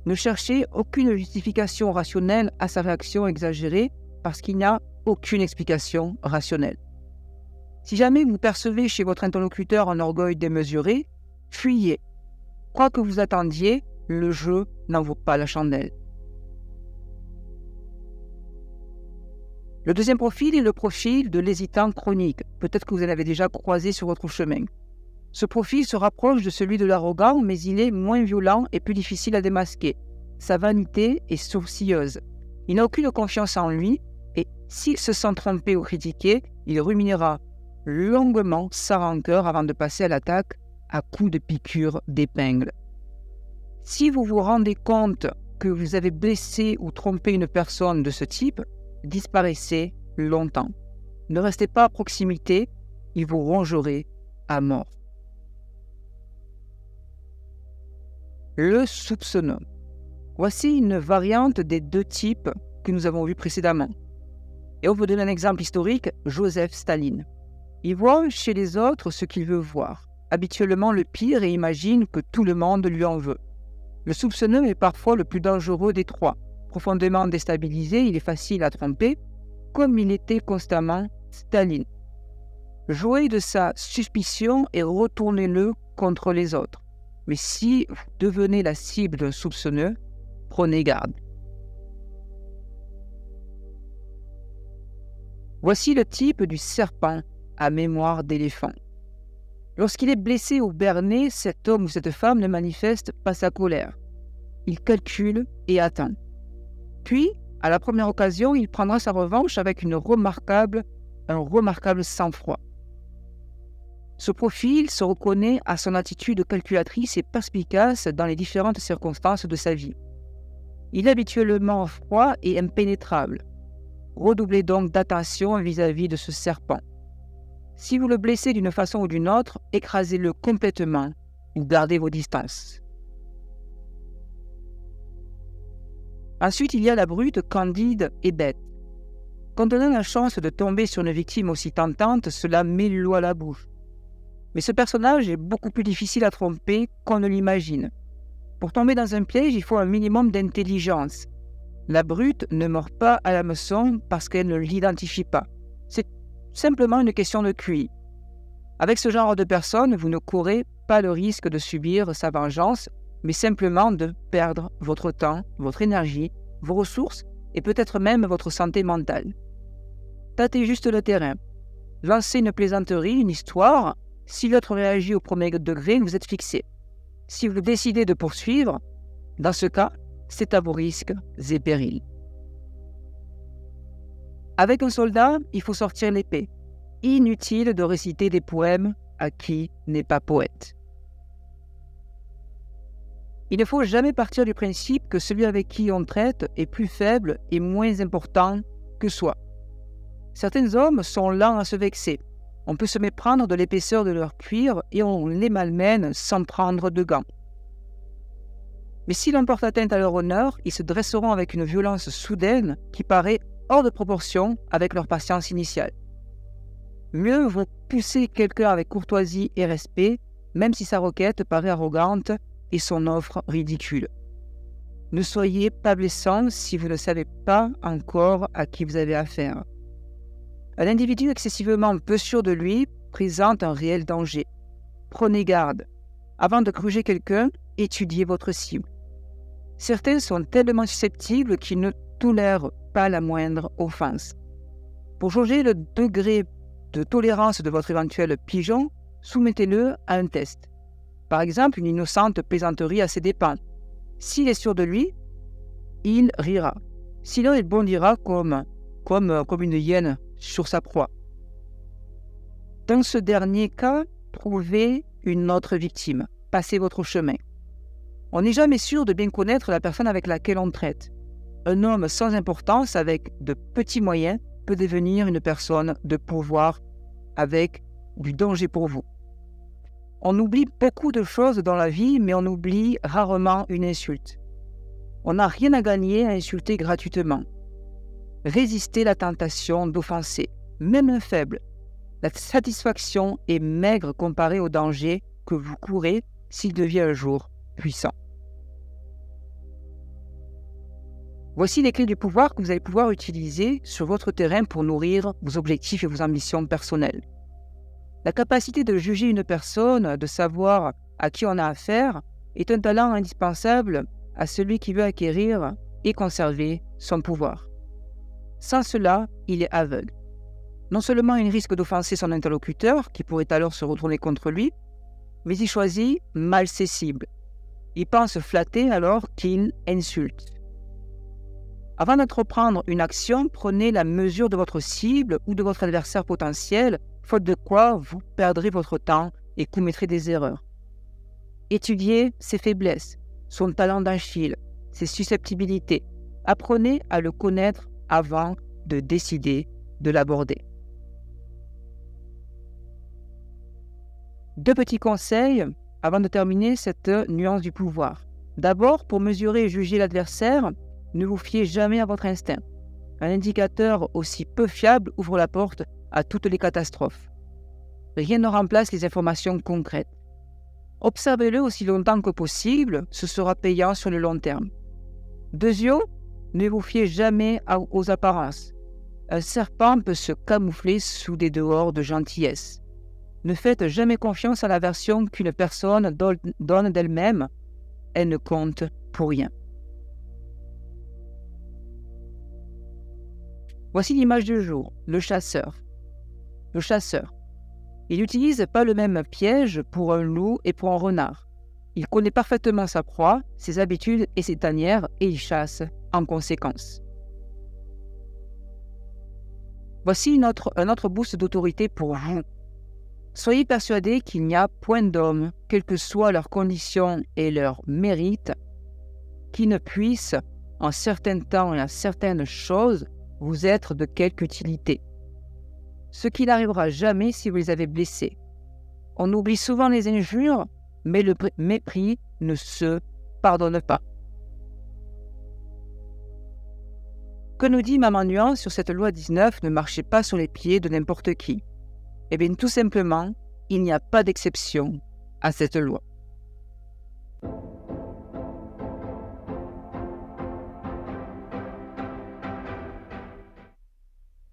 Ne cherchez aucune justification rationnelle à sa réaction exagérée parce qu'il n'y a aucune explication rationnelle. Si jamais vous percevez chez votre interlocuteur un orgueil démesuré, fuyez. Quoi que vous attendiez, le jeu n'en vaut pas la chandelle. Le deuxième profil est le profil de l'hésitant chronique. Peut-être que vous en avez déjà croisé sur votre chemin. Ce profil se rapproche de celui de l'arrogant, mais il est moins violent et plus difficile à démasquer. Sa vanité est sourcilleuse. Il n'a aucune confiance en lui et s'il se sent trompé ou critiqué, il ruminera longuement sa rancœur avant de passer à l'attaque à coups de piqûres d'épingle. Si vous vous rendez compte que vous avez blessé ou trompé une personne de ce type, disparaissez longtemps. Ne restez pas à proximité, il vous rongerait à mort. Le soupçonneux. Voici une variante des 2 types que nous avons vus précédemment. Et on vous donne un exemple historique, Joseph Staline. Il voit chez les autres ce qu'il veut voir, habituellement le pire et imagine que tout le monde lui en veut. Le soupçonneux est parfois le plus dangereux des 3. Profondément déstabilisé, il est facile à tromper, comme il était constamment Staline. Jouez de sa suspicion et retournez-le contre les autres. Mais si vous devenez la cible d'un soupçonneux, prenez garde. Voici le type du serpent à mémoire d'éléphant. Lorsqu'il est blessé ou berné, cet homme ou cette femme ne manifeste pas sa colère. Il calcule et attend. Puis, à la première occasion, il prendra sa revanche avec un remarquable sang-froid. Ce profil se reconnaît à son attitude calculatrice et perspicace dans les différentes circonstances de sa vie. Il est habituellement froid et impénétrable. Redoublez donc d'attention vis-à-vis de ce serpent. Si vous le blessez d'une façon ou d'une autre, écrasez-le complètement ou gardez vos distances. Ensuite, il y a la brute, candide et bête. Quand on a la chance de tomber sur une victime aussi tentante, cela met l'eau à la bouche. Mais ce personnage est beaucoup plus difficile à tromper qu'on ne l'imagine. Pour tomber dans un piège, il faut un minimum d'intelligence. La brute ne mord pas à l'hameçon parce qu'elle ne l'identifie pas. C'est simplement une question de QI. Avec ce genre de personne, vous ne courez pas le risque de subir sa vengeance, mais simplement de perdre votre temps, votre énergie, vos ressources et peut-être même votre santé mentale. Tâtez juste le terrain. Lancez une plaisanterie, une histoire. Si l'autre réagit au premier degré, vous êtes fixé. Si vous décidez de poursuivre, dans ce cas, c'est à vos risques et périls. Avec un soldat, il faut sortir l'épée. Inutile de réciter des poèmes à qui n'est pas poète. Il ne faut jamais partir du principe que celui avec qui on traite est plus faible et moins important que soi. Certains hommes sont lents à se vexer. On peut se méprendre de l'épaisseur de leur cuir et on les malmène sans prendre de gants. Mais si l'on porte atteinte à leur honneur, ils se dresseront avec une violence soudaine qui paraît hors de proportion avec leur patience initiale. Mieux vaut pousser quelqu'un avec courtoisie et respect, même si sa requête paraît arrogante et son offre ridicule. Ne soyez pas blessant si vous ne savez pas encore à qui vous avez affaire. Un individu excessivement peu sûr de lui présente un réel danger. Prenez garde. Avant de gruger quelqu'un, étudiez votre cible. Certains sont tellement susceptibles qu'ils ne tolèrent pas la moindre offense. Pour jauger le degré de tolérance de votre éventuel pigeon, soumettez-le à un test. Par exemple, une innocente plaisanterie à ses dépens. S'il est sûr de lui, il rira. Sinon, il bondira comme une hyène sur sa proie. Dans ce dernier cas, trouvez une autre victime. Passez votre chemin. On n'est jamais sûr de bien connaître la personne avec laquelle on traite. Un homme sans importance avec de petits moyens peut devenir une personne de pouvoir avec du danger pour vous. On oublie beaucoup de choses dans la vie, mais on oublie rarement une insulte. On n'a rien à gagner à insulter gratuitement. Résistez la tentation d'offenser, même un faible. La satisfaction est maigre comparée au danger que vous courez s'il devient un jour puissant. Voici les clés du pouvoir que vous allez pouvoir utiliser sur votre terrain pour nourrir vos objectifs et vos ambitions personnelles. La capacité de juger une personne, de savoir à qui on a affaire, est un talent indispensable à celui qui veut acquérir et conserver son pouvoir. Sans cela, il est aveugle. Non seulement il risque d'offenser son interlocuteur, qui pourrait alors se retourner contre lui, mais il choisit mal ses cibles. Il pense flatter alors qu'il insulte. Avant d'entreprendre une action, prenez la mesure de votre cible ou de votre adversaire potentiel, faute de quoi vous perdrez votre temps et commettrez des erreurs. Étudiez ses faiblesses, son talent d'Achille, ses susceptibilités. Apprenez à le connaître avant de décider de l'aborder. 2 petits conseils avant de terminer cette nuance du pouvoir. D'abord, pour mesurer et juger l'adversaire, ne vous fiez jamais à votre instinct. Un indicateur aussi peu fiable ouvre la porte à toutes les catastrophes. Rien ne remplace les informations concrètes. Observez-le aussi longtemps que possible, ce sera payant sur le long terme. Deuxièmement, ne vous fiez jamais aux apparences. Un serpent peut se camoufler sous des dehors de gentillesse. Ne faites jamais confiance à la version qu'une personne donne d'elle-même. Elle ne compte pour rien. Voici l'image du jour, le chasseur. Le chasseur. Il n'utilise pas le même piège pour un loup et pour un renard. Il connaît parfaitement sa proie, ses habitudes et ses tanières et il chasse en conséquence. Voici un autre boost d'autorité pour vous. Soyez persuadés qu'il n'y a point d'homme, quelles que soient leurs conditions et leurs mérites, qui ne puisse, en certains temps et en certaines choses, vous être de quelque utilité. Ce qui n'arrivera jamais si vous les avez blessés. On oublie souvent les injures, mais le mépris ne se pardonne pas. Que nous dit Maman Nuance sur cette loi 19 « Ne marchez pas sur les pieds de n'importe qui ». Eh bien, tout simplement, il n'y a pas d'exception à cette loi.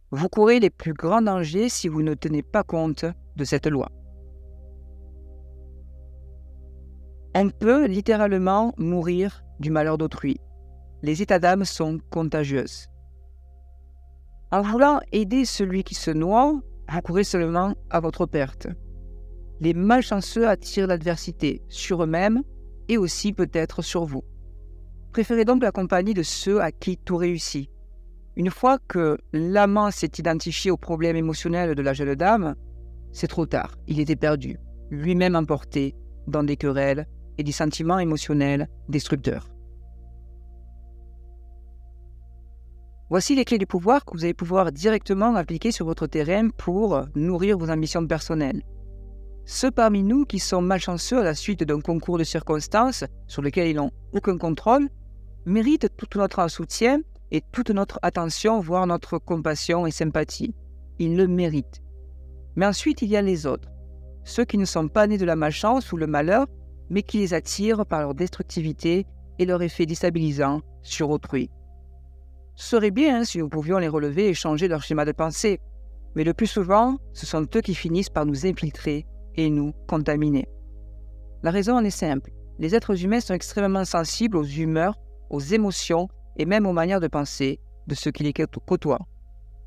Vous courez les plus grands dangers si vous ne tenez pas compte de cette loi. On peut littéralement mourir du malheur d'autrui. Les états d'âme sont contagieuses. En voulant aider celui qui se noie, vous courez seulement à votre perte. Les malchanceux attirent l'adversité sur eux-mêmes et aussi peut-être sur vous. Préférez donc la compagnie de ceux à qui tout réussit. Une fois que l'amant s'est identifié au problème émotionnel de la jeune dame, c'est trop tard, il était perdu, lui-même emporté dans des querelles et des sentiments émotionnels destructeurs. Voici les clés du pouvoir que vous allez pouvoir directement appliquer sur votre terrain pour nourrir vos ambitions personnelles. Ceux parmi nous qui sont malchanceux à la suite d'un concours de circonstances sur lequel ils n'ont aucun contrôle méritent tout notre soutien et toute notre attention, voire notre compassion et sympathie. Ils le méritent. Mais ensuite, il y a les autres. Ceux qui ne sont pas nés de la malchance ou le malheur, mais qui les attirent par leur destructivité et leur effet déstabilisant sur autrui. Ce serait bien si nous pouvions les relever et changer leur schéma de pensée, mais le plus souvent, ce sont eux qui finissent par nous infiltrer et nous contaminer. La raison en est simple. Les êtres humains sont extrêmement sensibles aux humeurs, aux émotions et même aux manières de penser de ceux qui les côtoient.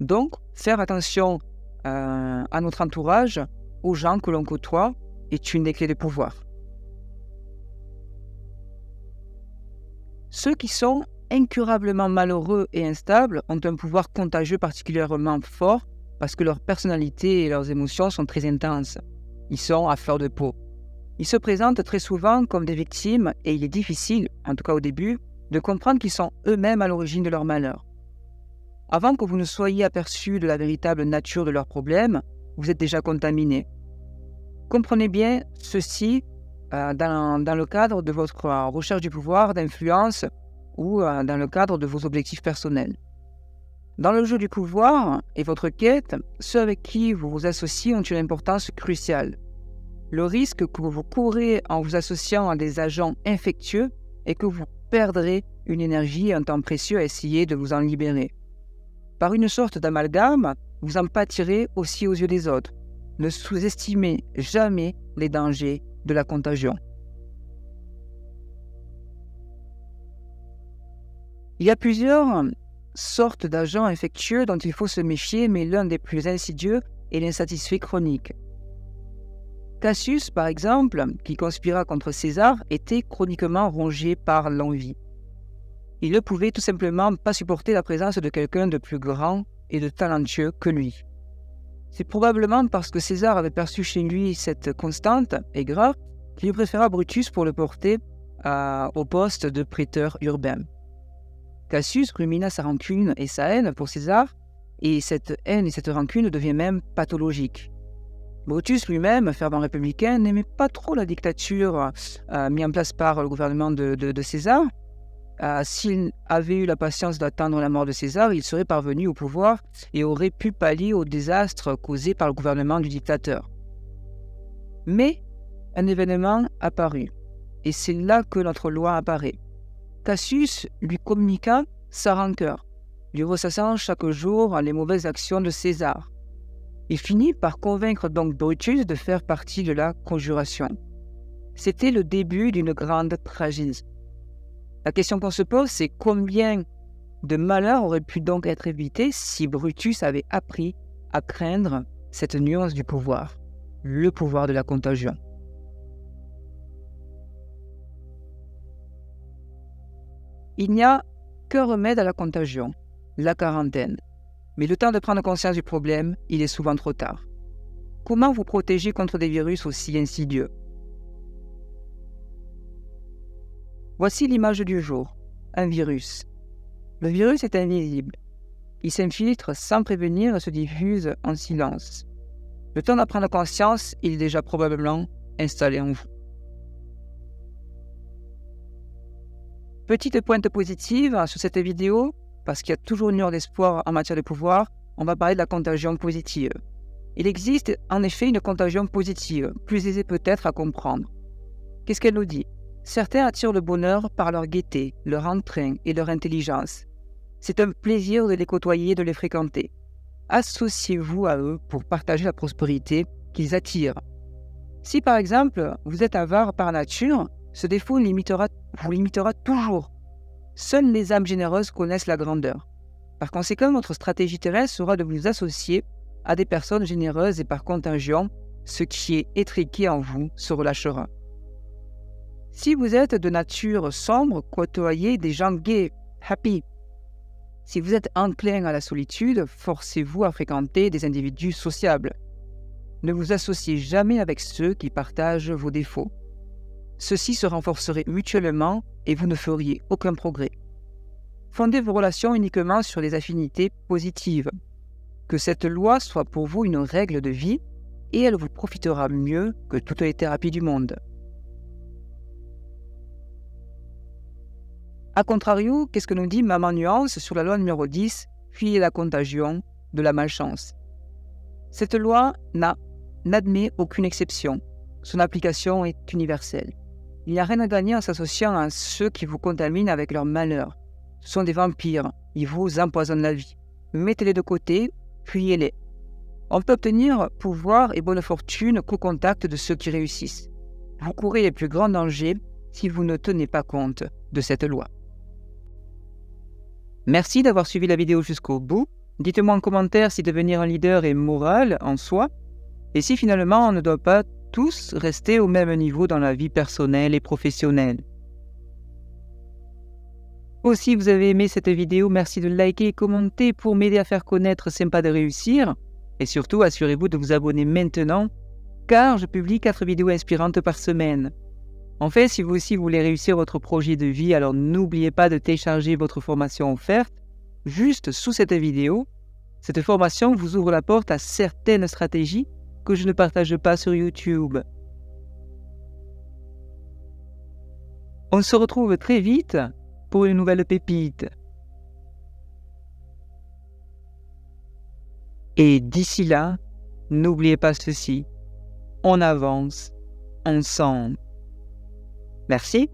Donc, faire attention à notre entourage, aux gens que l'on côtoie, est une des clés de pouvoir. Ceux qui sont incurablement malheureux et instables ont un pouvoir contagieux particulièrement fort parce que leur personnalité et leurs émotions sont très intenses. Ils sont à fleur de peau. Ils se présentent très souvent comme des victimes et il est difficile, en tout cas au début, de comprendre qu'ils sont eux-mêmes à l'origine de leur malheur. Avant que vous ne soyez aperçus de la véritable nature de leurs problèmes, vous êtes déjà contaminé. Comprenez bien ceci dans le cadre de votre recherche du pouvoir, d'influence ou dans le cadre de vos objectifs personnels. Dans le jeu du pouvoir et votre quête, ceux avec qui vous vous associez ont une importance cruciale. Le risque que vous courez en vous associant à des agents infectieux est que vous perdrez une énergie et un temps précieux à essayer de vous en libérer. Par une sorte d'amalgame, vous en pâtirez aussi aux yeux des autres. Ne sous-estimez jamais les dangers de la contagion. Il y a plusieurs sortes d'agents infectieux dont il faut se méfier, mais l'un des plus insidieux est l'insatisfait chronique. Cassius, par exemple, qui conspira contre César, était chroniquement rongé par l'envie. Il ne pouvait tout simplement pas supporter la présence de quelqu'un de plus grand et de talentueux que lui. C'est probablement parce que César avait perçu chez lui cette constante aigreur qu'il lui préféra Brutus pour le porter au poste de préteur urbain. Cassius rumina sa rancune et sa haine pour César, et cette haine et cette rancune deviennent même pathologiques. Brutus lui-même, fervent républicain, n'aimait pas trop la dictature mise en place par le gouvernement de César. S'il avait eu la patience d'attendre la mort de César, il serait parvenu au pouvoir et aurait pu pallier au désastre causé par le gouvernement du dictateur. Mais un événement apparut, et c'est là que notre loi apparaît. Cassius lui communiqua sa rancœur, lui ressassant chaque jour les mauvaises actions de César. Il finit par convaincre donc Brutus de faire partie de la conjuration. C'était le début d'une grande tragédie. La question qu'on se pose, c'est combien de malheurs auraient pu donc être évités si Brutus avait appris à craindre cette nuance du pouvoir, le pouvoir de la contagion. Il n'y a qu'un remède à la contagion, la quarantaine. Mais le temps de prendre conscience du problème, il est souvent trop tard. Comment vous protéger contre des virus aussi insidieux ? Voici l'image du jour, un virus. Le virus est invisible. Il s'infiltre sans prévenir et se diffuse en silence. Le temps d'en prendre conscience, il est déjà probablement installé en vous. Petite pointe positive sur cette vidéo, parce qu'il y a toujours une lueur d'espoir en matière de pouvoir, on va parler de la contagion positive. Il existe en effet une contagion positive, plus aisée peut-être à comprendre. Qu'est-ce qu'elle nous dit ? Certains attirent le bonheur par leur gaieté, leur entrain et leur intelligence. C'est un plaisir de les côtoyer et de les fréquenter. Associez-vous à eux pour partager la prospérité qu'ils attirent. Si par exemple, vous êtes avare par nature, ce défaut vous limitera toujours. Seules les âmes généreuses connaissent la grandeur. Par conséquent, votre stratégie terrestre sera de vous associer à des personnes généreuses et par contagion, ce qui est étriqué en vous se relâchera. Si vous êtes de nature sombre, côtoyez des gens gais, happy. Si vous êtes enclin à la solitude, forcez-vous à fréquenter des individus sociables. Ne vous associez jamais avec ceux qui partagent vos défauts. ceux-ci se renforceraient mutuellement et vous ne feriez aucun progrès. Fondez vos relations uniquement sur les affinités positives. Que cette loi soit pour vous une règle de vie et elle vous profitera mieux que toutes les thérapies du monde. A contrario, qu'est-ce que nous dit Maman Nuance sur la loi numéro 10, fuyez la contagion de la malchance? Cette loi n'admet aucune exception. Son application est universelle. Il n'y a rien à gagner en s'associant à ceux qui vous contaminent avec leur malheur. Ce sont des vampires, ils vous empoisonnent la vie. Mettez-les de côté, fuyez-les. On peut obtenir pouvoir et bonne fortune qu'au contact de ceux qui réussissent. Vous courez les plus grands dangers si vous ne tenez pas compte de cette loi. Merci d'avoir suivi la vidéo jusqu'au bout. Dites-moi en commentaire si devenir un leader est moral en soi et si finalement on ne doit pas tous rester au même niveau dans la vie personnelle et professionnelle. Si vous avez aimé cette vidéo, merci de liker et commenter pour m'aider à faire connaître C'est pas de réussir. Et surtout, assurez-vous de vous abonner maintenant, car je publie 4 vidéos inspirantes par semaine. En fait, si vous aussi voulez réussir votre projet de vie, alors n'oubliez pas de télécharger votre formation offerte, juste sous cette vidéo. Cette formation vous ouvre la porte à certaines stratégies que je ne partage pas sur YouTube. On se retrouve très vite pour une nouvelle pépite. Et d'ici là, n'oubliez pas ceci, on avance ensemble. Merci.